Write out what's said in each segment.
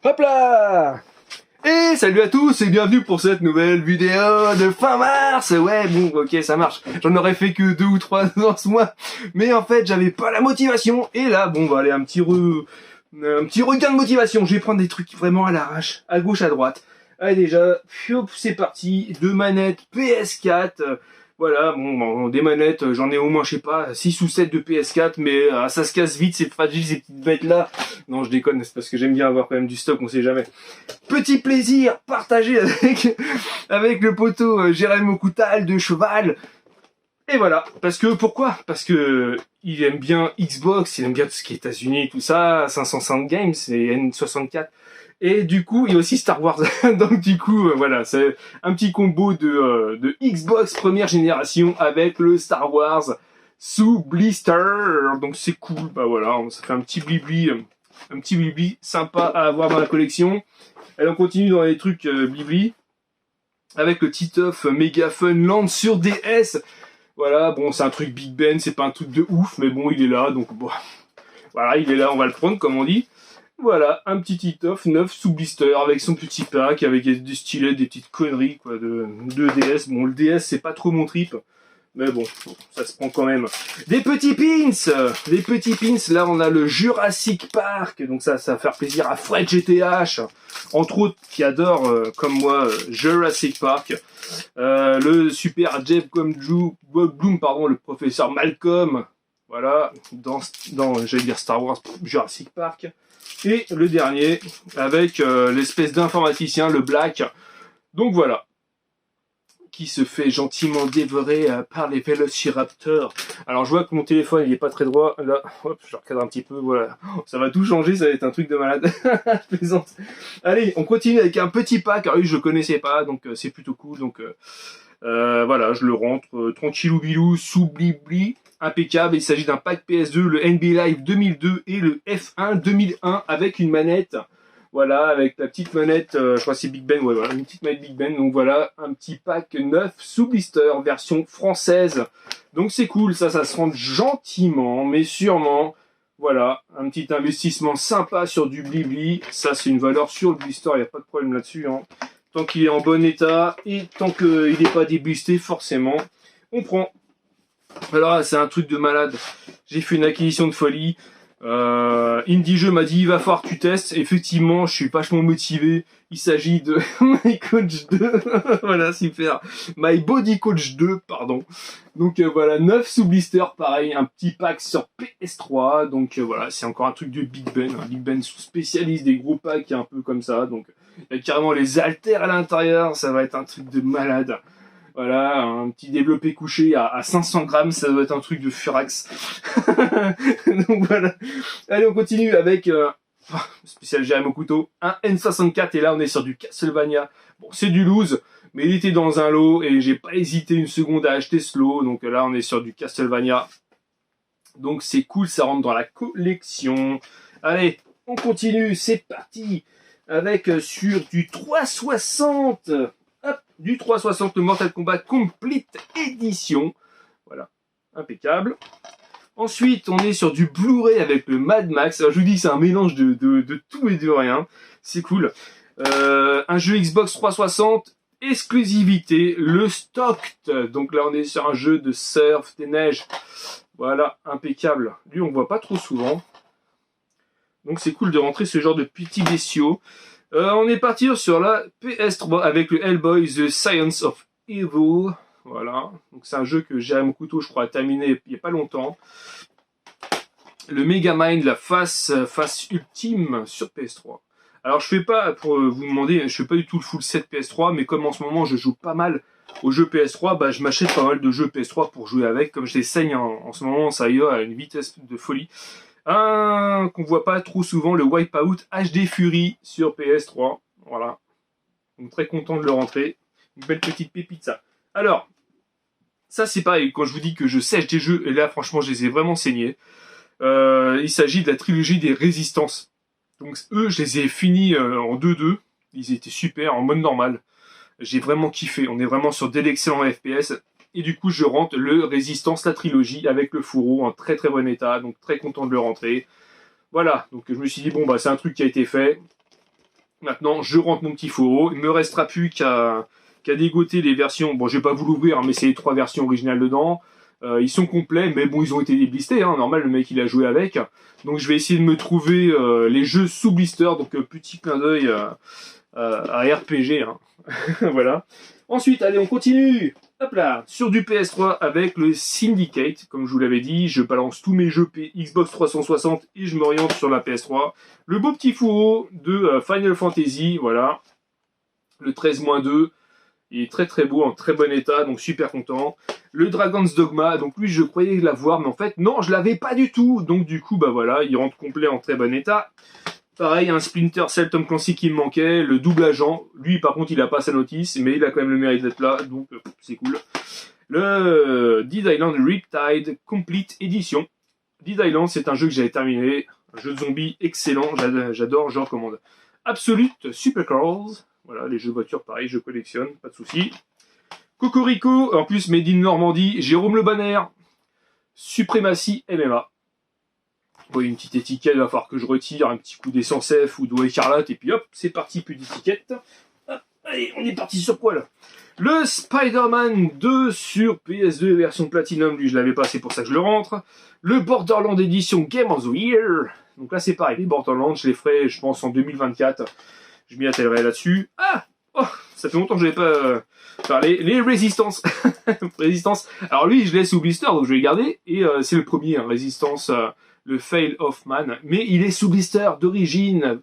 Hop là! Et salut à tous et bienvenue pour cette nouvelle vidéo de fin mars. Ouais, bon, ok, ça marche. J'en aurais fait que 2 ou 3 dans ce mois. Mais en fait, j'avais pas la motivation. Et là, bon, bah, allez, un petit regain de motivation. Je vais prendre des trucs vraiment à l'arrache, à gauche, à droite. Allez, déjà, c'est parti. 2 manettes PS4. Voilà, bon, des manettes, j'en ai au moins, je sais pas, 6 ou 7 de PS4, mais ça se casse vite, c'est fragile, ces petites bêtes-là. Non, je déconne, c'est parce que j'aime bien avoir quand même du stock, on sait jamais. Petit plaisir partagé avec le poteau Jérémy Coutal de Cheval. Et voilà, pourquoi? Parce que il aime bien Xbox, il aime bien tout ce qui est États-Unis, tout ça, 505 Games et N64. Et du coup, il y a aussi Star Wars. Donc du coup, voilà, c'est un petit combo de Xbox première génération avec le Star Wars sous blister. Donc c'est cool, bah voilà, ça fait un petit blibli sympa à avoir dans la collection. Allez, on continue dans les trucs blibli avec le Titeuf Mega Fun Land sur DS. Voilà, bon, c'est un truc Big Ben, c'est pas un truc de ouf, mais bon, il est là, donc bon, voilà, il est là, on va le prendre, comme on dit. Voilà, un petit Titeuf neuf sous blister avec son petit pack, avec des stylets, des petites conneries quoi de DS. Bon, le DS c'est pas trop mon trip, mais bon, ça se prend quand même. Des petits pins. Là on a le Jurassic Park, donc ça va faire plaisir à Fred GTH, entre autres qui adore comme moi Jurassic Park. Le super Jeff Goldblum, pardon, le professeur Malcolm. Voilà, dans j'allais dire Star Wars, Jurassic Park. Et le dernier, avec l'espèce d'informaticien, le Black. Donc voilà, qui se fait gentiment dévorer par les Vélociraptors. Alors je vois que mon téléphone il est pas très droit. Là, hop, je recadre un petit peu, voilà. Ça va tout changer, ça va être un truc de malade. Je plaisante. Allez, on continue avec un petit pack. Alors oui, je connaissais pas, donc c'est plutôt cool. Donc voilà, je le rentre tranquillou bilou, sous blibli. Impeccable, il s'agit d'un pack PS2, le NBA Live 2002 et le F1 2001 avec une manette. Voilà, avec la petite manette, je crois que c'est Big Ben, ouais, voilà, une petite manette Big Ben. Donc voilà, un petit pack neuf sous blister, version française. Donc c'est cool, ça se rend gentiment, mais sûrement. Voilà, un petit investissement sympa sur du blibli. Ça, c'est une valeur sur le blister, il n'y a pas de problème là-dessus. Hein. Tant qu'il est en bon état et tant qu'il n'est pas déblisté, forcément, on prend. Alors là, c'est un truc de malade. J'ai fait une acquisition de folie. IndieJeux m'a dit, il va falloir que tu testes. Effectivement, je suis vachement motivé. Il s'agit de My Coach 2. Voilà, super. My Body Coach 2, pardon. Donc voilà, 9 sous blister, pareil, un petit pack sur PS3. Donc voilà, c'est encore un truc de Big Ben. Big Ben spécialiste des gros packs un peu comme ça. Donc il y a carrément les haltères à l'intérieur. Ça va être un truc de malade. Voilà, un petit développé couché à 500 grammes, ça doit être un truc de furax. Donc voilà. Allez, on continue avec spécial Jérémy au couteau, un N64 et là on est sur du Castlevania. Bon, c'est du loose, mais il était dans un lot et j'ai pas hésité une seconde à acheter ce lot. Donc là on est sur du Castlevania. Donc c'est cool, ça rentre dans la collection. Allez, on continue, c'est parti avec sur du 360. Hop, du 360 Mortal Kombat Complete Edition. Voilà, impeccable. Ensuite, on est sur du Blu-ray avec le Mad Max. Alors, je vous dis, c'est un mélange de tout et de rien. C'est cool. Un jeu Xbox 360, exclusivité, le Stocked. Donc là, on est sur un jeu de surf, des neiges. Voilà, impeccable. Lui, on ne voit pas trop souvent. Donc c'est cool de rentrer ce genre de petits bestiaux. On est parti sur la PS3 avec le Hellboy The Science of Evil. Voilà. Donc c'est un jeu que j'ai à mon couteau, je crois, à terminer il n'y a pas longtemps. Le Megamind, la face ultime sur PS3. Alors je fais pas, pour vous demander, je fais pas du tout le full set PS3, mais comme en ce moment je joue pas mal aux jeux PS3, bah je m'achète pas mal de jeux PS3 pour jouer avec. Comme je les saigne en ce moment, ça y est, à une vitesse de folie. Un qu'on voit pas trop souvent, le Wipeout HD Fury sur PS3. Voilà. Donc très content de le rentrer. Une belle petite pépite ça. Alors, ça c'est pareil, quand je vous dis que je sèche des jeux, et là franchement je les ai vraiment saignés. Il s'agit de la trilogie des Résistances. Donc eux, je les ai finis en 2-2. Ils étaient super, en mode normal. J'ai vraiment kiffé. On est vraiment sur de l'excellent FPS. Et du coup, je rentre le Résistance, la trilogie, avec le fourreau en très très bon état. Donc très content de le rentrer. Voilà, donc je me suis dit, bon, bah c'est un truc qui a été fait. Maintenant, je rentre mon petit fourreau. Il me restera plus qu'à dégoter les versions. Bon, je vais pas vous l'ouvrir, mais c'est les 3 versions originales dedans. Ils sont complets, mais bon, ils ont été déblistés. Hein. Normal, le mec, il a joué avec. Donc, je vais essayer de me trouver les jeux sous blister. Donc, petit clin d'œil à RPG. Hein. Voilà. Ensuite, allez, on continue. Hop là, sur du PS3 avec le Syndicate, comme je vous l'avais dit, je balance tous mes jeux Xbox 360 et je m'oriente sur la PS3. Le beau petit fourreau de Final Fantasy, voilà, le 13-2, il est très très beau, en très bon état, donc super content. Le Dragon's Dogma, donc lui je croyais l'avoir, mais en fait non, je l'avais pas du tout, donc du coup bah voilà, il rentre complet en très bon état. Pareil, un Splinter Cell Tom Clancy qui me manquait, le double agent. Lui, par contre, il a pas sa notice, mais il a quand même le mérite d'être là, donc c'est cool. Le Dead Island Riptide Complete Edition. Dead Island, c'est un jeu que j'avais terminé, un jeu de zombies excellent, j'adore, je recommande. Absolute Supercars, voilà, les jeux de voiture, pareil, je collectionne, pas de soucis. Cocorico, en plus, Made in Normandie, Jérôme Le Banner, Supremacy MMA. Bon, une petite étiquette, il va falloir que je retire un petit coup d'essence F ou d'eau écarlate, et puis hop, c'est parti, plus d'étiquette. Allez, on est parti sur quoi là? Le Spider-Man 2 sur PS2 version Platinum, lui je l'avais pas, c'est pour ça que je le rentre. Le Borderlands édition Game of the Year. Donc là c'est pareil, les Borderlands, je les ferai je pense en 2024. Je m'y attellerai là-dessus. Ah oh, ça fait longtemps que je n'avais pas parlé. Les Resistance. Résistance. Alors lui je l'ai sous blister, donc je vais le garder. Et c'est le premier, hein, Résistance... le Fail of Man, mais il est sous blister d'origine.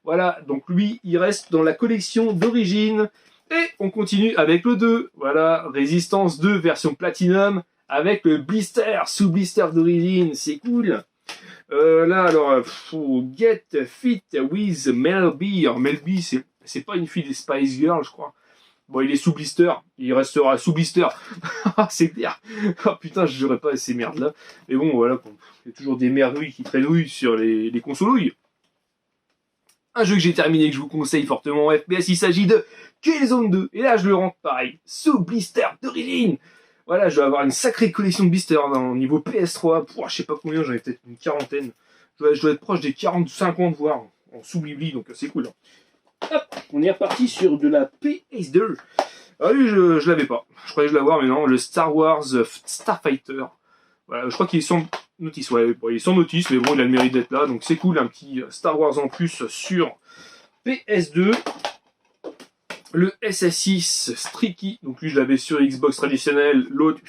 Voilà, donc lui, il reste dans la collection d'origine. Et on continue avec le 2. Voilà, Résistance 2 version Platinum, avec le blister, sous blister d'origine, c'est cool. Là, alors, Get Fit with Mel B. Alors, Mel B, c'est pas une fille des Spice Girls, je crois. Bon, il est sous blister, il restera sous blister. C'est clair. Oh putain, je jouerai pas à ces merdes-là. Mais bon, voilà, il y a toujours des merdouilles qui traînouillent sur les consolouilles. Un jeu que j'ai terminé, que je vous conseille fortement en FPS, il s'agit de Killzone 2. Et là, je le rentre pareil, sous blister d'origine. Voilà, je vais avoir une sacrée collection de blisters au niveau PS3. Je sais pas combien, j'en ai peut-être une quarantaine. Je dois être proche des 40, 50 voire en sous-blibli, donc c'est cool. Hop, on est reparti sur de la PS2. Ah oui, je l'avais pas. Je croyais que je l'avoir, mais non. Le Star Wars Starfighter. Voilà, je crois qu'il est sans notice. Ouais, bon, il est sans notice, mais bon, il a le mérite d'être là. Donc c'est cool, un petit Star Wars en plus sur PS2. Le SS6 Streaky. Donc lui, je l'avais sur Xbox traditionnelle. L'autre,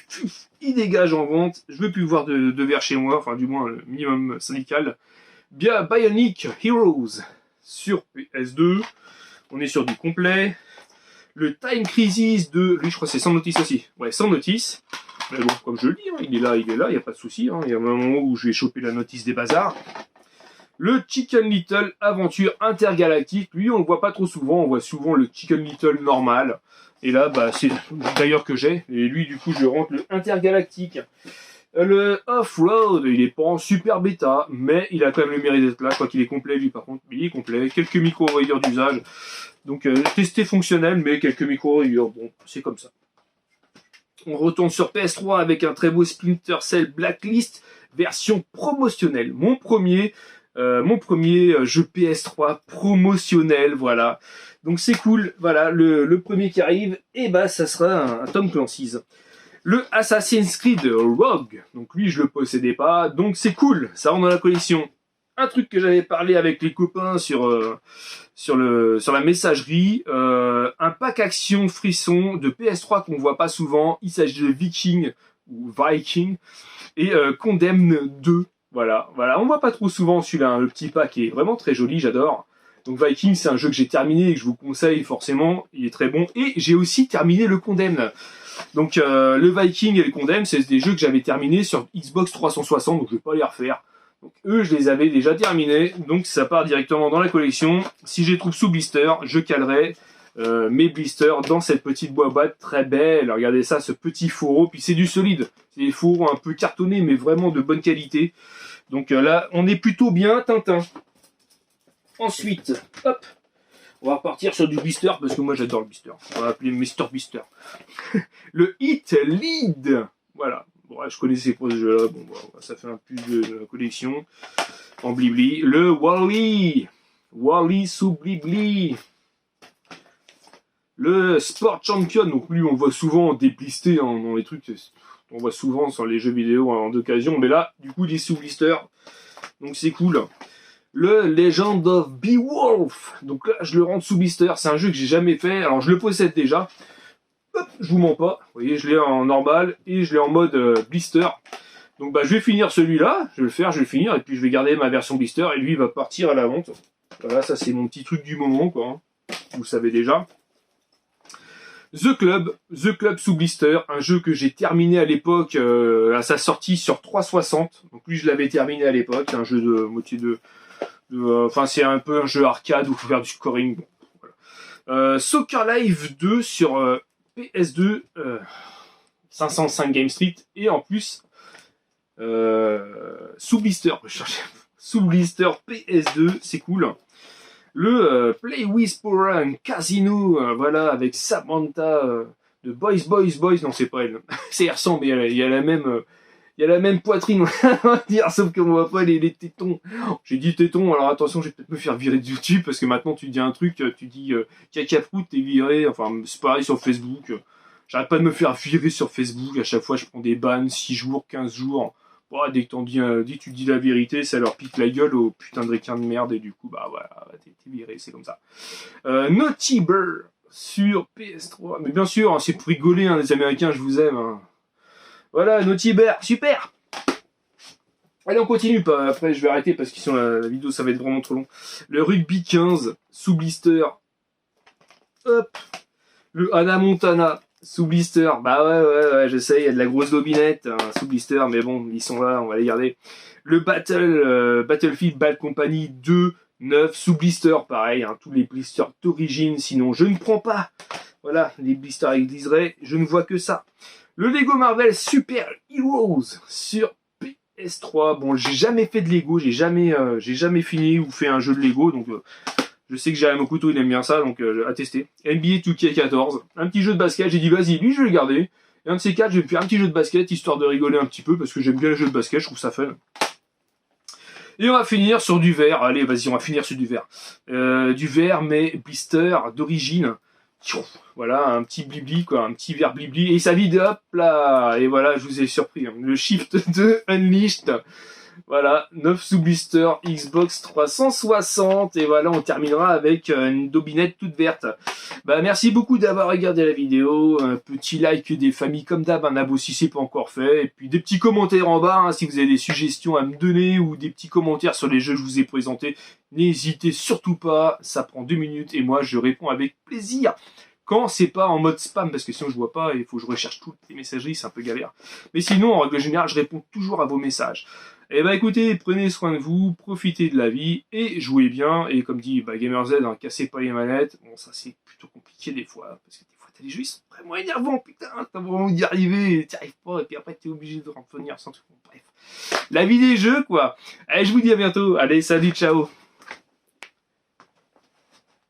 il dégage en vente. Je veux plus voir de verre chez moi. Enfin, du moins, le minimum syndical. Bien, Bionic Heroes sur PS2. On est sur du complet. Le Time Crisis de... Lui, je crois que c'est sans notice aussi. Ouais, sans notice. Mais bon, comme je le dis, hein, il est là, il n'y a pas de souci. Hein. Il y a un moment où je vais choper la notice des bazars. Le Chicken Little Aventure Intergalactique. Lui, on le voit pas trop souvent. On voit souvent le Chicken Little normal. Et là, bah, c'est d'ailleurs que j'ai. Et lui, du coup, je rentre le Intergalactique. Le Off-Road, il est pas en super bêta, mais il a quand même le mérite d'être là. Je crois qu'il est complet, lui, par contre. Il est complet. Quelques micro-rayures d'usage. Donc, testé fonctionnel, mais quelques micro-rayures. Bon, c'est comme ça. On retourne sur PS3 avec un très beau Splinter Cell Blacklist, version promotionnelle. Mon premier jeu PS3 promotionnel, voilà. Donc, c'est cool. Voilà, le premier qui arrive, et bah, ça sera un Tom Clancy's. Le Assassin's Creed Rogue, donc lui je le possédais pas, donc c'est cool, ça rentre dans la collection. Un truc que j'avais parlé avec les copains sur la messagerie, un pack action frisson de PS3 qu'on voit pas souvent, il s'agit de Viking ou Viking et Condemn 2, voilà, on voit pas trop souvent celui-là, hein. Le petit pack est vraiment très joli, j'adore. Donc Viking, c'est un jeu que j'ai terminé et que je vous conseille forcément, il est très bon, et j'ai aussi terminé le Condemn. Donc le Viking et le Condemn, c'est des jeux que j'avais terminés sur Xbox 360, donc je vais pas les refaire. Donc eux, je les avais déjà terminés, donc ça part directement dans la collection. Si je les trouve sous blister, je calerai mes blisters dans cette petite boîte très belle. Regardez ça, ce petit fourreau, puis c'est du solide. C'est des fourreaux un peu cartonnés, mais vraiment de bonne qualité. Donc là, on est plutôt bien Tintin. Ensuite, hop, on va repartir sur du blister, parce que moi j'adore le blister. On va appeler Mr. Blister. Le Hit Lead. Voilà. Bon, je connaissais pas ce jeu-là. Bon, ça fait un plus de la collection. En blibli. Le Wally. Wally Soublibli. Le Sport Champion, donc lui on voit souvent déplisté dans les trucs, on voit souvent sur les jeux vidéo en d'occasion, mais là du coup il est sous blister, donc c'est cool. Le Legend of Beowulf, donc là je le rentre sous blister, c'est un jeu que j'ai jamais fait, alors je le possède déjà, hop, je vous mens pas, vous voyez je l'ai en normal et je l'ai en mode blister. Donc bah je vais finir celui-là, je vais le finir, et puis je vais garder ma version blister, et lui il va partir à la vente. Voilà, ça c'est mon petit truc du moment quoi, hein. Vous le savez déjà. The Club sous blister, un jeu que j'ai terminé à l'époque à sa sortie sur 360. Donc lui je l'avais terminé à l'époque, un jeu de moitié enfin c'est un peu un jeu arcade où il faut faire du scoring. Bon, voilà. Soccer Live 2 sur PS2, 505 Game Street, et en plus sous blister, je cherchais sous blister PS2, c'est cool. Le Play with Power and Casino, voilà, avec Samantha de Boys, non c'est pas elle, c'est elle ressemble, mais il y a la même poitrine, on va dire, sauf qu'on voit pas les tétons. J'ai dit tétons, alors attention, je vais peut-être me faire virer de YouTube, parce que maintenant tu dis un truc, tu dis caca-prout, t'es viré, enfin c'est pareil sur Facebook, j'arrête pas de me faire virer sur Facebook, à chaque fois je prends des bans, 6 jours, 15 jours, oh, dès que tu dis la vérité, ça leur pique la gueule au putain de requin de merde, et du coup, bah voilà, t'es viré, c'est comme ça. Naughty Bear sur PS3. Mais bien sûr, hein, c'est pour rigoler, hein, les Américains, je vous aime. Hein. Voilà, Naughty Bear, super. Allez, on continue, après je vais arrêter parce que la vidéo, ça va être vraiment trop long. Le Rugby 15, sous blister. Hop. Le Hannah Montana, sous blister, bah ouais, je sais, il y a de la grosse dobinette, hein, sous blister, mais bon, ils sont là, on va les garder. Le Battlefield Bad Company 2, 9, sous blister, pareil, hein, tous les blisters d'origine, sinon je ne prends pas. Voilà, les blisters avec liseré, je ne vois que ça. Le Lego Marvel Super Heroes sur PS3, bon, j'ai jamais fait de Lego, j'ai jamais fini ou fait un jeu de Lego, donc... je sais que Jérémy Couteau il aime bien ça, donc à tester. NBA 2K14, un petit jeu de basket, j'ai dit vas-y, lui je vais le garder. Et un de ces quatre, je vais me faire un petit jeu de basket, histoire de rigoler un petit peu, parce que j'aime bien les jeux de basket, je trouve ça fun. Et on va finir sur du vert, allez vas-y, on va finir sur du vert. Du vert, mais blister d'origine. Voilà, un petit blibli, quoi, un petit vert blibli, et ça vide, hop là, et voilà, je vous ai surpris. Hein. Le Shift 2 Unleashed. Voilà, 9 sous blister Xbox 360, et voilà, on terminera avec une dobinette toute verte. Bah merci beaucoup d'avoir regardé la vidéo, un petit like des familles comme d'hab, un abo si c'est pas encore fait, et puis des petits commentaires en bas, hein, si vous avez des suggestions à me donner, ou des petits commentaires sur les jeux que je vous ai présentés, n'hésitez surtout pas, ça prend 2 minutes, et moi je réponds avec plaisir. Quand c'est pas en mode spam, parce que sinon je vois pas, il faut que je recherche toutes les messageries, c'est un peu galère. Mais sinon, en règle générale, je réponds toujours à vos messages. Et bah écoutez, prenez soin de vous, profitez de la vie, et jouez bien, et comme dit GamerZ, hein, cassez pas les manettes, bon ça c'est plutôt compliqué des fois, parce que des fois t'as les jeux, ils sont vraiment énervants, putain, t'as vraiment envie d'y arriver, t'y arrives pas, et puis après t'es obligé de revenir sans tout, bref. La vie des jeux, quoi. Allez, je vous dis à bientôt, allez, salut, ciao.